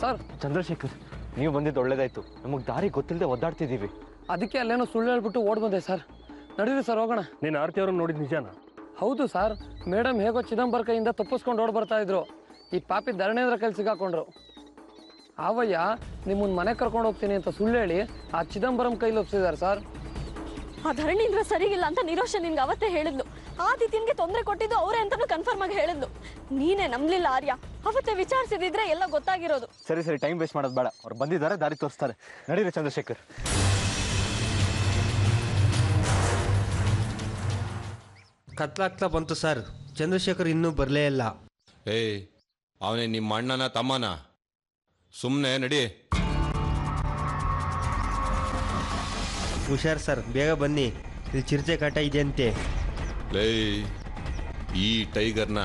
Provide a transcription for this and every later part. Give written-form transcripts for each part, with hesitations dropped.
Sir Chandrashekhar, ನೀವು ಬಂದಿದ್ದು ಒಳ್ಳೇದಾಯ್ತು. ನಮಗೆ ದಾರಿ ಗೊತ್ತಿಲ್ಲದೆ ಒದ್ದಾಡ್ತಿದ್ದೀವಿ. ಅದಕ್ಕೆ ಅಲ್ಲೇನೋ ಸುಳ್ಳು ಹೇಳ್ಬಿಟ್ಟು ಓಡ್ ಬಂದೆ ಸರ್. ನಡೀರಿ ಸರ್ ಹೋಗೋಣ. ನೀನು ಆರತಿ ಅವ್ರನ್ನ ನೋಡಿದ ನಿಜಾನ? ಹೌದು ಸರ್, ಮೇಡಮ್ ಹೇಗೋ ಚಿದಂಬರ ಕೈಯಿಂದ ತಪ್ಪಿಸ್ಕೊಂಡು ಓಡ್ ಬರ್ತಾ ಇದ್ರು. ಈ ಪಾಪಿ ಧರಣೇಂದ್ರ ಕೈಲಿ ಸಿಗಾಕೊಂಡ್ರು. ಆವಯ್ಯ ನಿಮ್ಮನ್ನ ಮನೆ ಕರ್ಕೊಂಡು ಹೋಗ್ತೀನಿ ಅಂತ ಸುಳ್ಳು ಹೇಳಿ ಆ ಚಿದಂಬರಂ ಕೈಲಿ ಒಪ್ಸಿದ್ದಾರೆ ಸರ್. ಆ ಧರಣೀಂದ್ರ ಸರಿಗಿಲ್ಲ ಅಂತ ನಿರೋಷ ನಿನ್ಗೆ ಅವತ್ತೇ ಹೇಳಿದ್ಲು. ಆದಿತ್ಯನ್ಗೆ ತೊಂದರೆ ಕೊಟ್ಟಿದ್ದು ಅವರೇ ಅಂತಾನು ಕನ್ಫರ್ಮ್ ಆಗಿ ಹೇಳಿದ್ಲು. ನೀನೇ ನಂಬಲಿಲ್ಲ ಆರ್ಯ. ಅವತ್ತೇ ವಿಚಾರಿಸಿದ್ರೆ ಎಲ್ಲ ಗೊತ್ತಾಗಿರೋದು. ಸರಿ ಸರಿ, ಟೈಮ್ ವೇಸ್ಟ್ ಮಾಡೋದು ಬೇಡ. ಅವ್ರು ಬಂದಿದ್ದಾರೆ, ದಾರಿ ತೋರಿಸ್ತಾರೆ. ನಡೀರಿ ಚಂದ್ರಶೇಖರ್. ಕತ್ಲಾಗ್ತಾ ಬಂತು ಸರ್. ಚಂದ್ರಶೇಖರ್ ಇನ್ನೂ ಬರಲೇ ಇಲ್ಲ. ಏಯ್, ಅವನೇ ನಿಮ್ಮ ಅಣ್ಣನ ತಮ್ಮನ? ಸುಮ್ಮನೆ ನಡಿ. ಹುಷಾರ್ ಸರ್, ಬೇಗ ಬನ್ನಿ, ಇಲ್ಲಿ ಚಿರತೆ ಕಾಟ ಇದೆಯಂತೆ. ಲೇ, ಈ ಟೈಗರ್ನ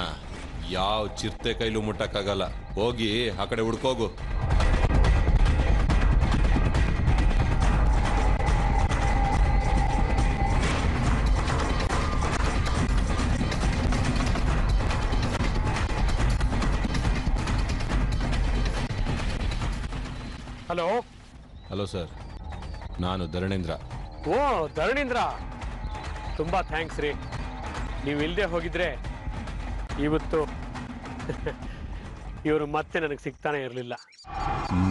ಯಾವ ಚಿರತೆ ಕೈಲೂ ಮುಟ್ಟಕ್ಕಾಗಲ್ಲ. ಹೋಗಿ ಆ ಕಡೆ ಹುಡ್ಕೋಗು. ಹಲೋ. ಹಲೋ ಸರ್, ನಾನು ಧರಣೇಂದ್ರ. ಓ ಧರಣೀಂದ್ರ, ತುಂಬ ಥ್ಯಾಂಕ್ಸ್ ರೀ. ನೀವು ಇಲ್ಲದೆ ಹೋಗಿದ್ರೆ ಇವತ್ತು ಇವರು ಮತ್ತೆ ನನಗೆ ಸಿಗ್ತಾನೆ ಇರಲಿಲ್ಲ.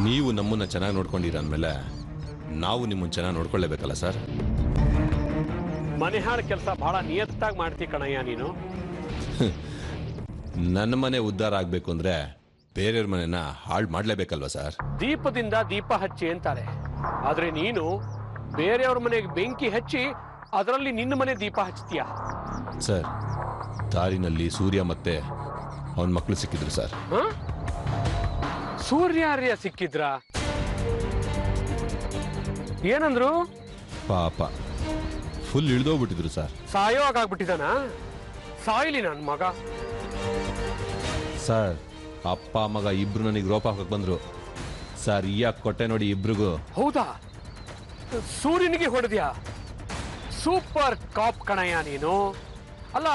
ನೀವು ನಮ್ಮನ್ನು ಚೆನ್ನಾಗಿ ನೋಡ್ಕೊಂಡಿರ ಅಂದಮೇಲೆ ನಾವು ನಿಮ್ಮನ್ನು ಚೆನ್ನಾಗಿ ನೋಡ್ಕೊಳ್ಳೇಬೇಕಲ್ಲ ಸರ್. ಮನೆ ಹಾಳು ಕೆಲಸ ಭಾಳ ನಿಯತ್ತಾಗಿ ಮಾಡ್ತೀವಿ ಕಣಯ್ಯ ನೀನು. ನನ್ನ ಮನೆ ಉದ್ಧಾರ ಆಗಬೇಕು ಅಂದರೆ ಬೇರೆಯವ್ರ ಮನೆನ ಹಾಳು ಮಾಡಲೇಬೇಕಲ್ವ ಸರ್? ದೀಪದಿಂದ ದೀಪ ಹಚ್ಚಿ ಅಂತಾರೆ, ಆದರೆ ನೀನು ಬೇರೆಯವ್ರ ಮನೆಗೆ ಬೆಂಕಿ ಹಚ್ಚಿ ಅದರಲ್ಲಿ ನಿನ್ನ ಮನೆ ದೀಪ ಹಚ್ತೀಯ. ಸರ್, ದಾರಿನಲ್ಲಿ ಸೂರ್ಯ ಮತ್ತೆ ಅವನ ಮಕ್ಕಳು ಸಿಕ್ಕಿದ್ರು ಸರ್. ಸೂರ್ಯಾರ್ಯ ಸಿಕ್ಕಿದ್ರ? ಏನಂದ್ರು? ಪಾಪ ಫುಲ್ ಇಳ್ದೋಗ್ಬಿಟ್ಟಿದ್ರು ಸರ್. ಸಾಯೋಗಾಗ್ಬಿಟ್ಟಿದಾನ? ಸಾಯಿಲಿ ನನ್ನ ಮಗ. ಸರ್, ಅಪ್ಪ ಮಗ ಇಬ್ರು ನನಗೆ ರೋಪ ಹಾಕಕ್ ಬಂದ್ರು ಸರ್. ಯಾಕೆ ಕೊಟ್ಟೆ ನೋಡಿ ಇಬ್ರಿಗೂ. ಹೌದಾ? ಸೂರ್ಯನಿಗೆ ಹೊಡೆದ್ಯಾ? ಸೂಪರ್ ಕಾಪ್ ಕಣಯ್ಯ ನೀನು. ಅಲ್ಲ,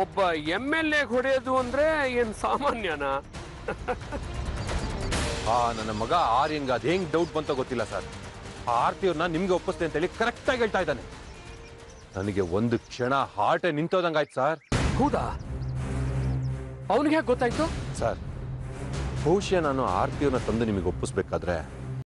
ಒಬ್ಬ MLA ಹೊಡೆಯೋದು ಅಂದ್ರೆ ಏನ್ ಸಾಮಾನ್ಯನಾ? ನನ್ನ ಮಗ ಆರ್ಯನ್ಗೆ ಅದು ಹೆಂಗ್ ಡೌಟ್ ಬಂತ ಗೊತ್ತಿಲ್ಲ ಸರ್. ಆ ಆರ್ತಿಯವ್ರನ್ನ ನಿಮ್ಗೆ ಒಪ್ಪಿಸ್ತೆ ಅಂತೇಳಿ ಕರೆಕ್ಟಾಗಿ ಹೇಳ್ತಾ ಇದ್ದಾನೆ. ನನಗೆ ಒಂದು ಕ್ಷಣ ಹಾರ್ಟೇ ನಿಂತೋದಂಗಾಯ್ತು ಸರ್. ಹೌದಾ? ಅವನಿಗೆ ಯಾಕೆ ಗೊತ್ತಾಯ್ತು ಸರ್, ಬಹುಶಃ ನಾನು ಆರ್ತಿಯವ್ರನ್ನ ತಂದು ನಿಮಗೆ ಒಪ್ಪಿಸ್ಬೇಕಾದ್ರೆ